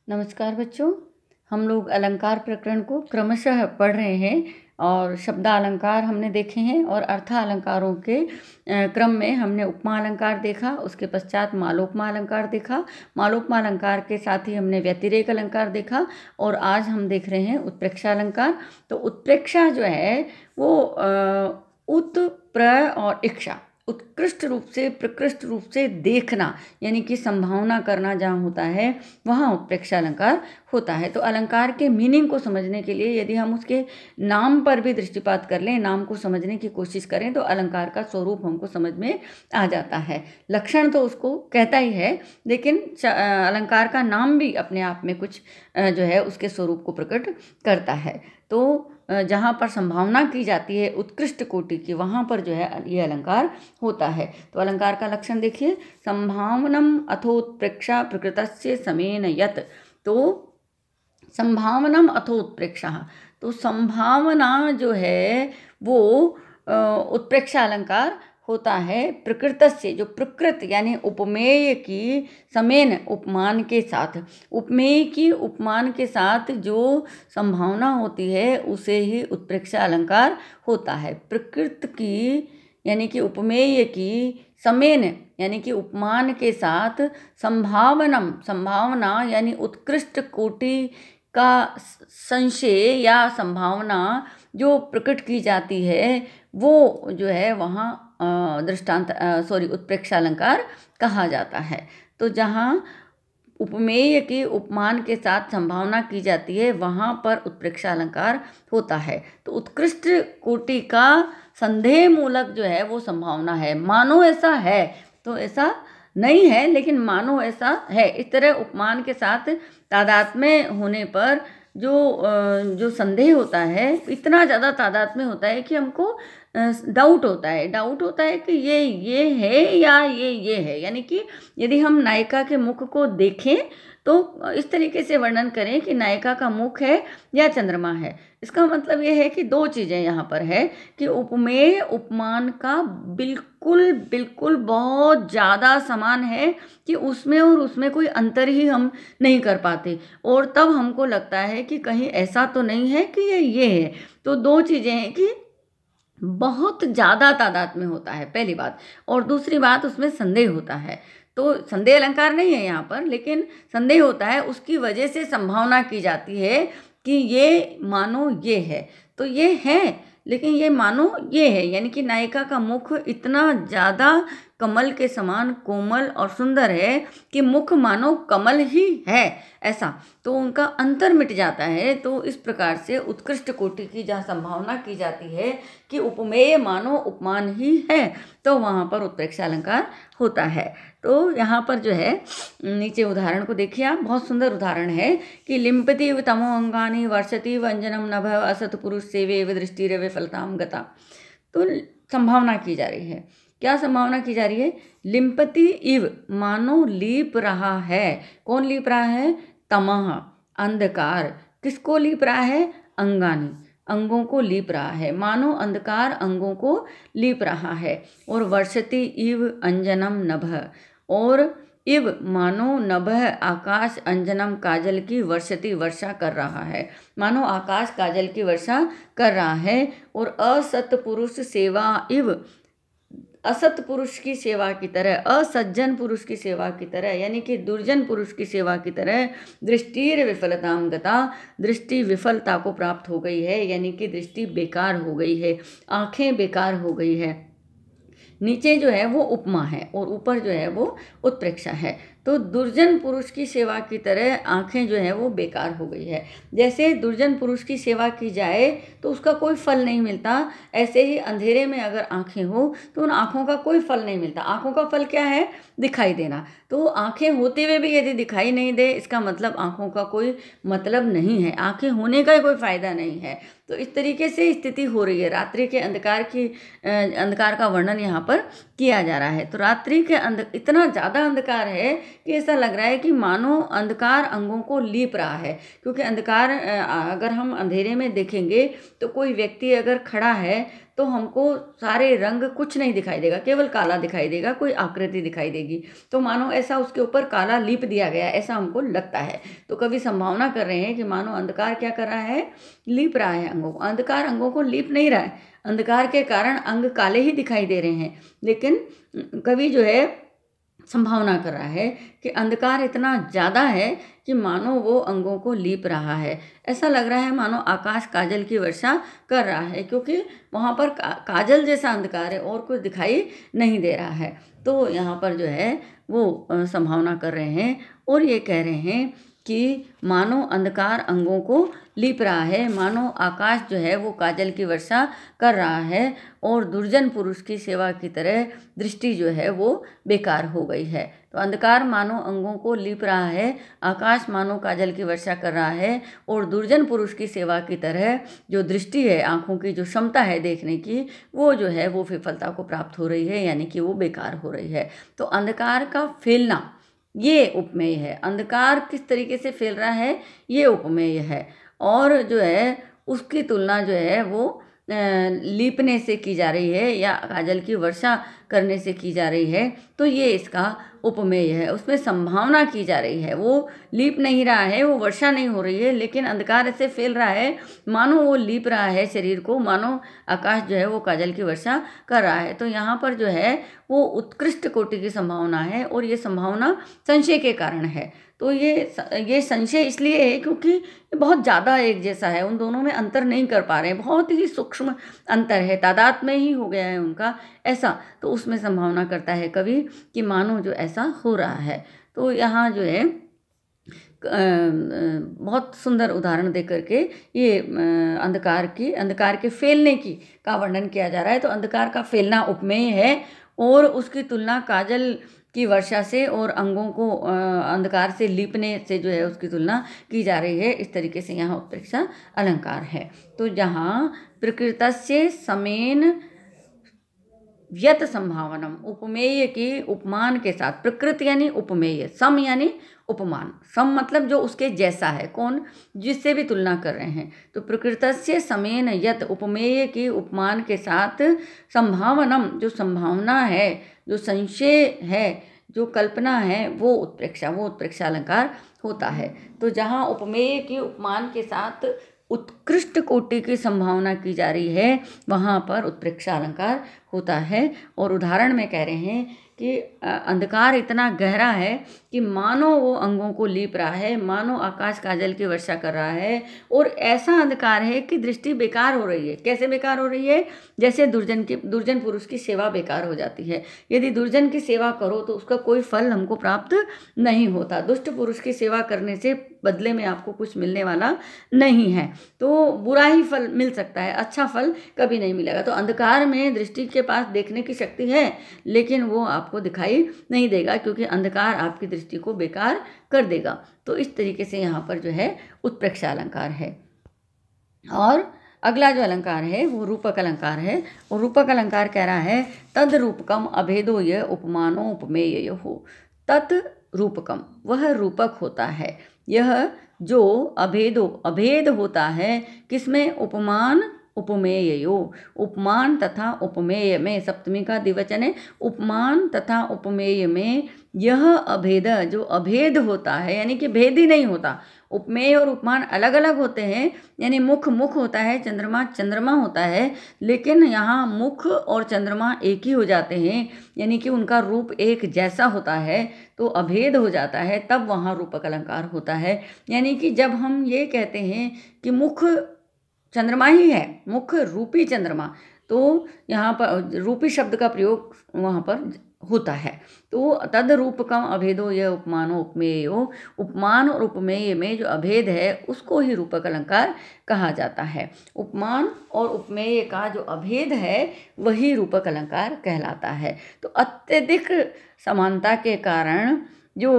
नमस्कार बच्चों। हम लोग अलंकार प्रकरण को क्रमशः पढ़ रहे हैं और शब्दालंकार हमने देखे हैं और अर्थालंकारों के क्रम में हमने उपमा अलंकार देखा, उसके पश्चात मालोपमा अलंकार देखा, मालोपमा अलंकार के साथ ही हमने व्यतिरेक अलंकार देखा और आज हम देख रहे हैं उत्प्रेक्षा अलंकार। तो उत्प्रेक्षा जो है वो उत प्र और इक्षा, उत्कृष्ट रूप से प्रकृष्ट रूप से देखना यानी कि संभावना करना जहाँ होता है वहाँ उत्प्रेक्षा अलंकार होता है। तो अलंकार के मीनिंग को समझने के लिए यदि हम उसके नाम पर भी दृष्टिपात कर लें, नाम को समझने की कोशिश करें, तो अलंकार का स्वरूप हमको समझ में आ जाता है। लक्षण तो उसको कहता ही है, लेकिन अलंकार का नाम भी अपने आप में कुछ जो है उसके स्वरूप को प्रकट करता है। तो जहाँ पर संभावना की जाती है उत्कृष्ट कोटि की, वहाँ पर जो है ये अलंकार होता है। तो अलंकार का लक्षण देखिए, संभावनम अथोत्प्रेक्षा प्रकृतस्य समेन यत्। तो संभावनम अथोत्प्रेक्षा, तो संभावना जो है वो उत्प्रेक्षा अलंकार होता है प्रकृतस्य, जो प्रकृत यानी उपमेय की समेन उपमान के साथ, उपमेय की उपमान के साथ जो संभावना होती है उसे ही उत्प्रेक्षा अलंकार होता है। प्रकृत की यानी कि उपमेय की समेन यानी कि उपमान के साथ संभावनम, संभावना यानी उत्कृष्ट कोटि का संशय या संभावना जो प्रकट की जाती है वो जो है वहाँ उत्प्रेक्षा अलंकार कहा जाता है। तो जहाँ उपमेय के उपमान के साथ संभावना की जाती है वहाँ पर उत्प्रेक्षा अलंकार होता है। तो उत्कृष्ट कोटि का संदेह मूलक जो है वो संभावना है, मानो ऐसा है तो ऐसा नहीं है, लेकिन मानो ऐसा है। इस तरह उपमान के साथ तादात्म्य होने पर जो संदेह होता है, इतना ज़्यादा तादात्म्य होता है कि हमको डाउट होता है कि ये है या ये है। यानी कि यदि हम नायिका के मुख को देखें तो इस तरीके से वर्णन करें कि नायिका का मुख है या चंद्रमा है। इसका मतलब ये है कि दो चीज़ें यहाँ पर है कि उपमेय उपमान का बिल्कुल बिल्कुल बहुत ज़्यादा समान है कि उसमें और उसमें कोई अंतर ही हम नहीं कर पाते, और तब हमको लगता है कि कहीं ऐसा तो नहीं है कि ये है। तो दो चीज़ें हैं कि बहुत ज़्यादा तादाद में होता है, पहली बात, और दूसरी बात उसमें संदेह होता है। तो संदेह अलंकार नहीं है यहाँ पर, लेकिन संदेह होता है, उसकी वजह से संभावना की जाती है कि ये मानो ये है तो ये है, लेकिन ये मानो ये है। यानी कि नायिका का मुख इतना ज़्यादा कमल के समान कोमल और सुंदर है कि मुख मानो कमल ही है ऐसा, तो उनका अंतर मिट जाता है। तो इस प्रकार से उत्कृष्ट कोटि की जहाँ संभावना की जाती है कि उपमेय मानो उपमान ही है, तो वहाँ पर उत्प्रेक्षा अलंकार होता है। तो यहाँ पर जो है नीचे उदाहरण को देखिए आप, बहुत सुंदर उदाहरण है कि लिम्पति तमो अंगानी वर्षति व्यंजनम नभ असत पुरुष सेवे दृष्टि फलताम गता। तो संभावना की जा रही है, क्या संभावना की जा रही है? लिम्पति इव मानो लीप रहा है। कौन लीप रहा है? तमह अंधकार। किसको लीप रहा है? अंगानी, अंगों को लीप रहा है, मानो अंधकार अंगों को लीप रहा है। और वर्षति इव अंजनम नभ, और इव मानो नभ आकाश अंजनम काजल की वर्षति वर्षा कर रहा है, मानो आकाश काजल की वर्षा कर रहा है। और असत पुरुष सेवा इव, असत पुरुष की सेवा की तरह, असज्जन पुरुष की सेवा की तरह, यानी कि दुर्जन पुरुष की सेवा की तरह दृष्टिर विफलताम गता, दृष्टि विफलता को प्राप्त हो गई है, यानी कि दृष्टि बेकार हो गई है, आंखें बेकार हो गई है। नीचे जो है वो उपमा है और ऊपर जो है वो उत्प्रेक्षा है। तो दुर्जन पुरुष की सेवा की तरह आंखें जो है वो बेकार हो गई है। जैसे दुर्जन पुरुष की सेवा की जाए तो उसका कोई फल नहीं मिलता, ऐसे ही अंधेरे में अगर आंखें हो तो उन आंखों का कोई फल नहीं मिलता। आंखों का फल क्या है? दिखाई देना। तो आंखें होते हुए भी यदि दिखाई नहीं दे, इसका मतलब आंखों का कोई मतलब नहीं है, आंखें होने का कोई फायदा नहीं है। तो इस तरीके से स्थिति हो रही है। रात्रि के अंधकार का वर्णन यहाँ पर किया जा रहा है। तो रात्रि के इतना ज़्यादा अंधकार है कि ऐसा लग रहा है कि मानो अंधकार अंगों को लीप रहा है, क्योंकि अंधकार, अगर हम अंधेरे में देखेंगे तो कोई व्यक्ति अगर खड़ा है तो हमको सारे रंग कुछ नहीं दिखाई देगा, केवल काला दिखाई देगा, कोई आकृति दिखाई देगी। तो मानो ऐसा उसके ऊपर काला लीप दिया गया, ऐसा हमको लगता है। तो कवि संभावना कर रहे हैं कि मानो अंधकार क्या कर रहा है, लीप रहा है अंगों को। अंधकार अंगों को लीप नहीं रहा है, अंधकार के कारण अंग काले ही दिखाई दे रहे हैं, लेकिन कवि जो है संभावना कर रहा है कि अंधकार इतना ज़्यादा है कि मानो वो अंगों को लीप रहा है। ऐसा लग रहा है मानो आकाश काजल की वर्षा कर रहा है, क्योंकि वहाँ पर काजल जैसा अंधकार है और कुछ दिखाई नहीं दे रहा है। तो यहाँ पर जो है वो संभावना कर रहे हैं और ये कह रहे हैं कि मानो अंधकार अंगों को लीप रहा है, मानो आकाश जो है वो काजल की वर्षा कर रहा है और दुर्जन पुरुष की सेवा की तरह दृष्टि जो है वो बेकार हो गई है। तो अंधकार मानो अंगों को लीप रहा है, आकाश मानो काजल की वर्षा कर रहा है और दुर्जन पुरुष की सेवा की तरह जो दृष्टि है, आँखों की जो क्षमता है देखने की, वो जो है वो विफलता को प्राप्त हो रही है, यानी कि वो बेकार हो रही है। तो अंधकार का फैलना ये उपमेय है। अंधकार किस तरीके से फैल रहा है ये उपमेय है, और जो है उसकी तुलना जो है वो लीपने से की जा रही है या काजल की वर्षा करने से की जा रही है। तो ये इसका उपमेय है, उसमें संभावना की जा रही है। वो लीप नहीं रहा है, वो वर्षा नहीं हो रही है, लेकिन अंधकार ऐसे फैल रहा है मानो वो लीप रहा है शरीर को, मानो आकाश जो है वो काजल की वर्षा कर रहा है। तो यहाँ पर जो है वो उत्कृष्ट कोटि की संभावना है, और ये संभावना संशय के कारण है। तो ये संशय इसलिए है क्योंकि ये बहुत ज़्यादा एक जैसा है, उन दोनों में अंतर नहीं कर पा रहे हैं, बहुत ही सूक्ष्म अंतर है, तादाद में ही हो गया है उनका ऐसा। तो उसमें संभावना करता है कवि कि मानो जो ऐसा हो रहा है। तो यहाँ जो है बहुत सुंदर उदाहरण दे करके ये अंधकार के फैलने की का वर्णन किया जा रहा है। तो अंधकार का फैलना उपमेय है और उसकी तुलना काजल की वर्षा से और अंगों को अंधकार से लीपने से जो है उसकी तुलना की जा रही है। इस तरीके से यहाँ उत्प्रेक्षा अलंकार है। तो जहाँ प्रकृतस्य समेन व्यत संभावनम, उपमेय की उपमान के साथ, प्रकृति यानी उपमेय, सम यानी उपमान, सम मतलब जो उसके जैसा है, कौन, जिससे भी तुलना कर रहे हैं। तो प्रकृतस्य समेन यत, उपमेय की उपमान के साथ, संभावनम जो संभावना है, जो संशय है, जो कल्पना है, वो उत्प्रेक्षा अलंकार होता है। तो जहाँ उपमेय की उपमान के साथ उत्कृष्ट कोटि की संभावना की जा रही है, वहाँ पर उत्प्रेक्षा अलंकार होता है। और उदाहरण में कह रहे हैं कि अंधकार इतना गहरा है कि मानो वो अंगों को लीप रहा है, मानो आकाश काजल की वर्षा कर रहा है, और ऐसा अंधकार है कि दृष्टि बेकार हो रही है। कैसे बेकार हो रही है? जैसे दुर्जन पुरुष की सेवा बेकार हो जाती है। यदि दुर्जन की सेवा करो तो उसका कोई फल हमको प्राप्त नहीं होता। दुष्ट पुरुष की सेवा करने से बदले में आपको कुछ मिलने वाला नहीं है, तो बुरा ही फल मिल सकता है, अच्छा फल कभी नहीं मिलेगा। तो अंधकार में दृष्टि के पास देखने की शक्ति है, लेकिन वो आपको दिखाई नहीं देगा, क्योंकि अंधकार आपकी दृष्टि को बेकार कर देगा। तो इस तरीके से यहाँ पर जो है उत्प्रेक्षा अलंकार है। और अगला जो अलंकार है वो रूपक अलंकार है। और रूपक अलंकार कह रहा है तद रूपकम अभेदो य उपमानो उपमेय हो। तत् रूपकम, वह रूपक होता है, यह जो अभेद होता है, किसमें? उपमान उपमेयो, उपमान तथा उपमेय में, सप्तमी का द्विवचन है, उपमान तथा उपमेय में यह अभेद, जो अभेद होता है, यानी कि भेद ही नहीं होता। उपमेय और उपमान अलग अलग होते हैं, यानी मुख होता है, चंद्रमा होता है, लेकिन यहाँ मुख और चंद्रमा एक ही हो जाते हैं, यानी कि उनका रूप एक जैसा होता है, तो अभेद हो जाता है, तब वहाँ रूपक अलंकार होता है। यानी कि जब हम ये कहते हैं कि मुख चंद्रमा ही है, मुख रूपी चंद्रमा, तो यहाँ पर रूपी शब्द का प्रयोग वहाँ पर होता है। तो तद रूपकम अभेदो यह उपमानो उपमेयो, उपमान और उपमेय में जो अभेद है उसको ही रूपक अलंकार कहा जाता है। उपमान और उपमेय का जो अभेद है वही रूपक अलंकार कहलाता है। तो अत्यधिक समानता के कारण जो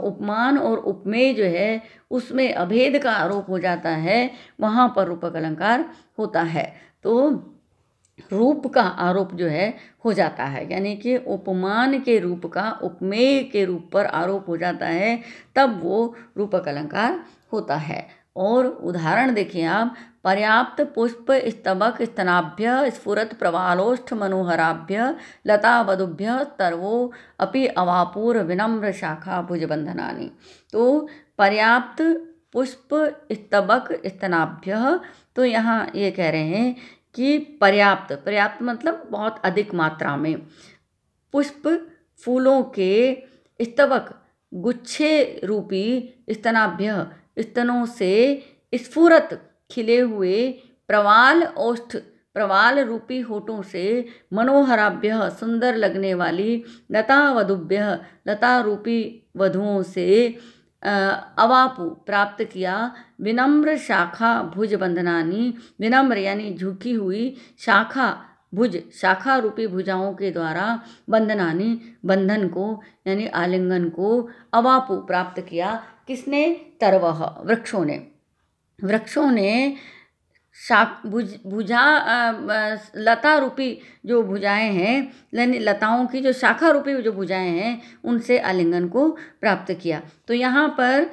उपमान और उपमेय जो है उसमें अभेद का आरोप हो जाता है, वहाँ पर रूपक अलंकार होता है। तो रूप का आरोप जो है हो जाता है, यानी कि उपमान के रूप का उपमेय के रूप पर आरोप हो जाता है, तब वो रूपक अलंकार होता है। और उदाहरण देखिए आप, पर्याप्त पुष्प स्तबक स्तनाभ्य स्फुरत प्रवालोष्ठ मनोहराभ्य लता वधुभ्य तर्वो अपि अवापूर विनम्र शाखा भुजबंधनानि। तो पर्याप्त पुष्प स्तबक स्तनाभ्य, तो यहाँ ये कह रहे हैं कि पर्याप्त, पर्याप्त मतलब बहुत अधिक मात्रा में, पुष्प फूलों के स्तबक गुच्छे रूपी स्तनाभ्य स्तनों से स्फुरत खिले हुए प्रवाल ओष्ठ प्रवाल रूपी होठों से मनोहराभ्य सुंदर लगने वाली लता वधुभ्य लता रूपी वधुओं से अवापु प्राप्त किया। विनम्र शाखा भुज बंधनानी, विनम्र यानी झुकी हुई शाखा भुज शाखा रूपी भुजाओं के द्वारा बंधनानी बंधन को यानी आलिंगन को अवापु प्राप्त किया। किसने? तरवह वृक्षों ने। वृक्षों ने भुजा लता रूपी जो भुजाएं हैं, यानी लताओं की जो शाखा रूपी जो भुजाएं हैं, उनसे आलिंगन को प्राप्त किया। तो यहाँ पर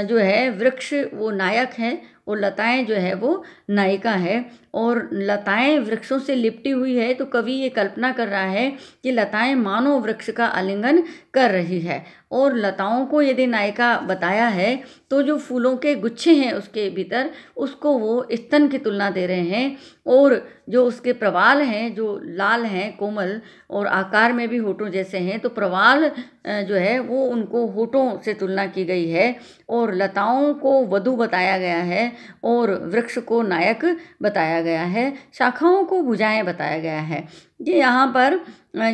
जो है वृक्ष वो नायक है और लताएं जो है वो नायिका है। और लताएं वृक्षों से लिपटी हुई है, तो कवि ये कल्पना कर रहा है कि लताएं मानो वृक्ष का आलिंगन कर रही है। और लताओं को यदि नायिका बताया है, तो जो फूलों के गुच्छे हैं उसके भीतर, उसको वो स्तन की तुलना दे रहे हैं। और जो उसके प्रवाल हैं जो लाल हैं, कोमल और आकार में भी होठों जैसे हैं, तो प्रवाल जो है वो उनको होठों से तुलना की गई है। और लताओं को वधु बताया गया है और वृक्ष को नायक बताया गया है, शाखाओं को भुजाएं बताया गया है। ये यहाँ पर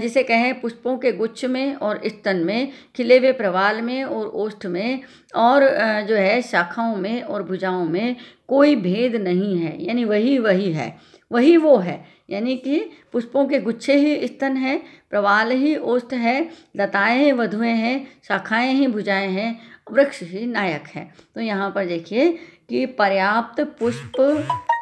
जिसे कहें पुष्पों के गुच्छ में और स्तन में, खिले हुए प्रवाल में और ओष्ठ में, और जो है शाखाओं में और भुजाओं में कोई भेद नहीं है, यानी वही वही है, वही वो है। यानी कि पुष्पों के गुच्छे ही स्तन है, प्रवाल ही ओष्ठ है, लताएं ही वधुएं हैं, शाखाएं ही भुजाएं हैं, वृक्ष ही नायक है। तो यहाँ पर देखिए कि पर्याप्त पुष्प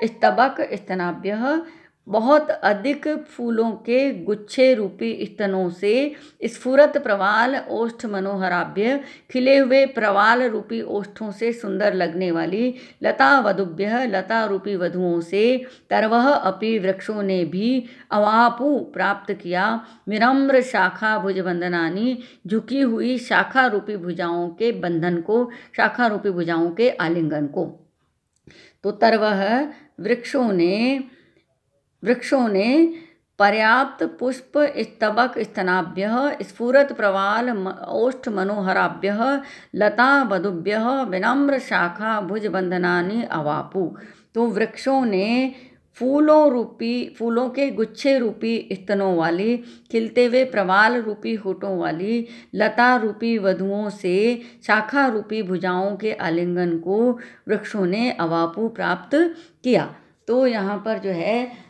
स्तबक स्तनाभ्य, बहुत अधिक फूलों के गुच्छे रूपी स्तनों से स्फुरत प्रवाल ओष्ठ मनोहराभ्य, खिले हुए प्रवाल रूपी ओष्ठों से सुंदर लगने वाली लता वधुभ्य लता रूपी वधुओं से तरवह अपि वृक्षों ने भी अवापु प्राप्त किया। विनम्र शाखा भुज बंधनानी, झुकी हुई शाखा रूपी भुजाओं के बंधन को, शाखा रूपी भुजाओं के आलिंगन को। तो तरवह वृक्षों ने पर्याप्त पुष्प स्तबक स्तनाभ्य स्फुरत प्रवाल ओष्ठ मनोहराभ्य लता वधुभ्य विनम्र शाखा भुज बंधनानि अवापु। तो वृक्षों ने फूलों के गुच्छे रूपी स्तनों वाली, खिलते हुए प्रवाल रूपी होठों वाली लता रूपी वधुओं से शाखा रूपी भुजाओं के आलिंगन को वृक्षों ने अवापु प्राप्त किया। तो यहाँ पर जो है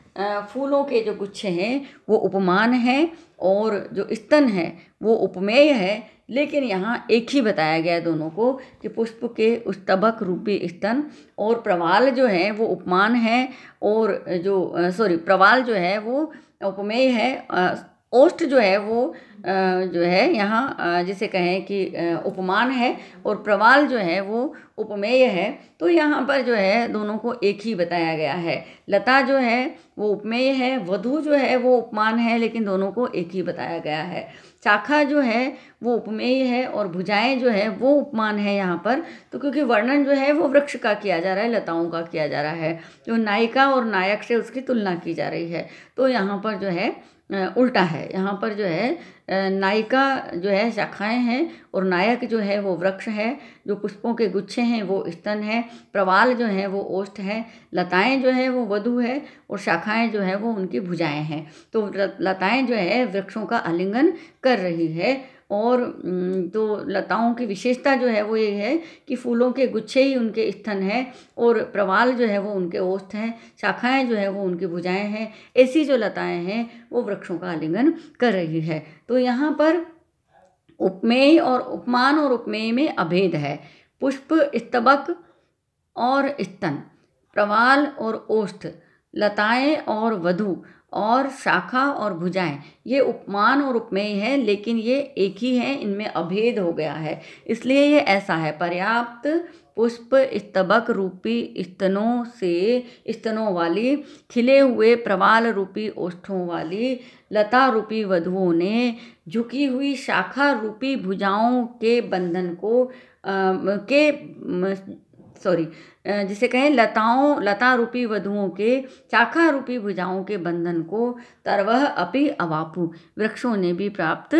फूलों के जो गुच्छे हैं वो उपमान है और जो स्तन है वो उपमेय है। लेकिन यहाँ एक ही बताया गया है दोनों को कि पुष्प के स्तबक रूपी स्तन और प्रवाल जो है वो उपमान है, और प्रवाल जो है वो उपमेय है, ओष्ठ जो है वो जो है यहाँ जिसे कहें कि उपमान है, और प्रवाल जो है वो उपमेय है। तो यहाँ पर जो है दोनों को एक ही बताया गया है। लता जो है वो उपमेय है, वधु जो है वो उपमान है, लेकिन दोनों को एक ही बताया गया है। शाखा जो है वो उपमेय है और भुजाएं जो है वो उपमान है यहाँ पर। तो क्योंकि वर्णन जो है वो वृक्ष का किया जा रहा है, लताओं का किया जा रहा है, जो नायिका और नायक से उसकी तुलना की जा रही है। तो यहाँ पर जो है उल्टा है, यहाँ पर जो है नायिका जो है शाखाएं हैं और नायक जो है वो वृक्ष है। जो पुष्पों के गुच्छे हैं वो स्तन है, प्रवाल जो है वो ओष्ठ है, लताएं जो है वो वधु है और शाखाएं जो है वो उनकी भुजाएं हैं। तो लताएं जो है वृक्षों का आलिंगन कर रही है। और तो लताओं की विशेषता जो है वो ये है कि फूलों के गुच्छे ही उनके स्तन हैं और प्रवाल जो है वो उनके ओष्ठ हैं, शाखाएं जो है वो उनकी भुजाएं हैं। ऐसी जो लताएं हैं वो वृक्षों का आलिंगन कर रही है। तो यहाँ पर उपमेय और उपमान और उपमेय में अभेद है। पुष्प स्तबक और स्तन, प्रवाल और ओष्ठ, लताएं और वधु और शाखा और भुजाएं, ये उपमान और उपमेय है, लेकिन ये एक ही है, इनमें अभेद हो गया है, इसलिए ये ऐसा है। पर्याप्त पुष्प स्तबक रूपी स्तनों से स्तनों वाली, खिले हुए प्रवाल रूपी ओष्ठों वाली लता रूपी वधुओं ने झुकी हुई शाखा रूपी भुजाओं के बंधन को जिसे कहें लता रूपी वधुओं के शाखा रूपी भुजाओं के बंधन को तरवह अपि अवापु, वृक्षों ने भी प्राप्त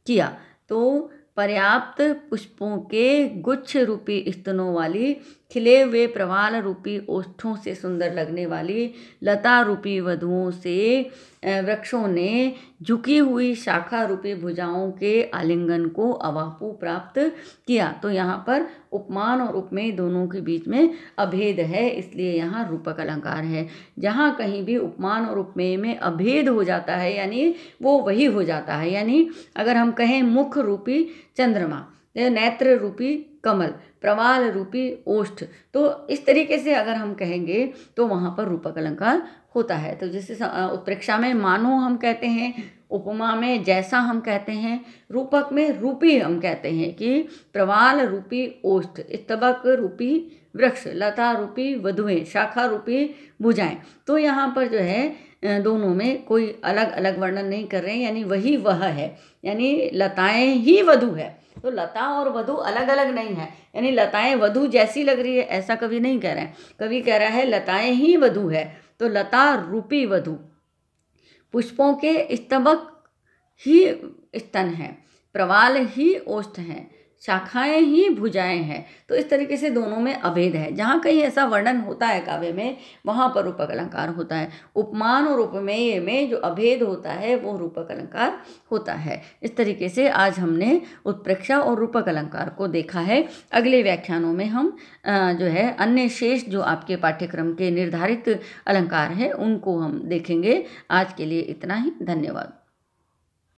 किया। तो पर्याप्त पुष्पों के गुच्छ रूपी स्तनों वाली, खिले हुए प्रवाल रूपी ओष्ठों से सुंदर लगने वाली लता रूपी वधुओं से वृक्षों ने झुकी हुई शाखा रूपी भुजाओं के आलिंगन को अवापु प्राप्त किया। तो यहाँ पर उपमान और उपमेय दोनों के बीच में अभेद है, इसलिए यहाँ रूपक अलंकार है। जहाँ कहीं भी उपमान और उपमेय में अभेद हो जाता है यानी वो वही हो जाता है। यानी अगर हम कहें मुख रूपी चंद्रमा, नेत्र रूपी कमल, प्रवाल रूपी ओष्ठ, तो इस तरीके से अगर हम कहेंगे तो वहाँ पर रूपक अलंकार होता है। तो जैसे उत्प्रेक्षा में मानो हम कहते हैं, उपमा में जैसा हम कहते हैं, रूपक में रूपी हम कहते हैं कि प्रवाल रूपी ओष्ठ, स्तबक रूपी वृक्ष, लता रूपी वधुएं, शाखा रूपी भुजाएं। तो यहाँ पर जो है दोनों में कोई अलग अलग वर्णन नहीं कर रहे हैं, यानी वही वह है, यानी लताएं ही वधु है। तो लता और वधु अलग अलग नहीं है, यानी लताएं वधु जैसी लग रही है ऐसा कवि नहीं कह रहे हैं। कवि कह रहा है लताएं ही वधु है, तो लता रूपी वधु, पुष्पों के स्तबक ही स्तन है, प्रवाल ही ओष्ठ हैं, शाखाएं ही भुजाएं हैं। तो इस तरीके से दोनों में अभेद है। जहाँ कहीं ऐसा वर्णन होता है काव्य में, वहाँ पर रूपक अलंकार होता है। उपमान और उपमेय में जो अभेद होता है वो रूपक अलंकार होता है। इस तरीके से आज हमने उत्प्रेक्षा और रूपक अलंकार को देखा है। अगले व्याख्यानों में हम जो है अन्य शेष जो आपके पाठ्यक्रम के निर्धारित अलंकार हैं उनको हम देखेंगे। आज के लिए इतना ही, धन्यवाद।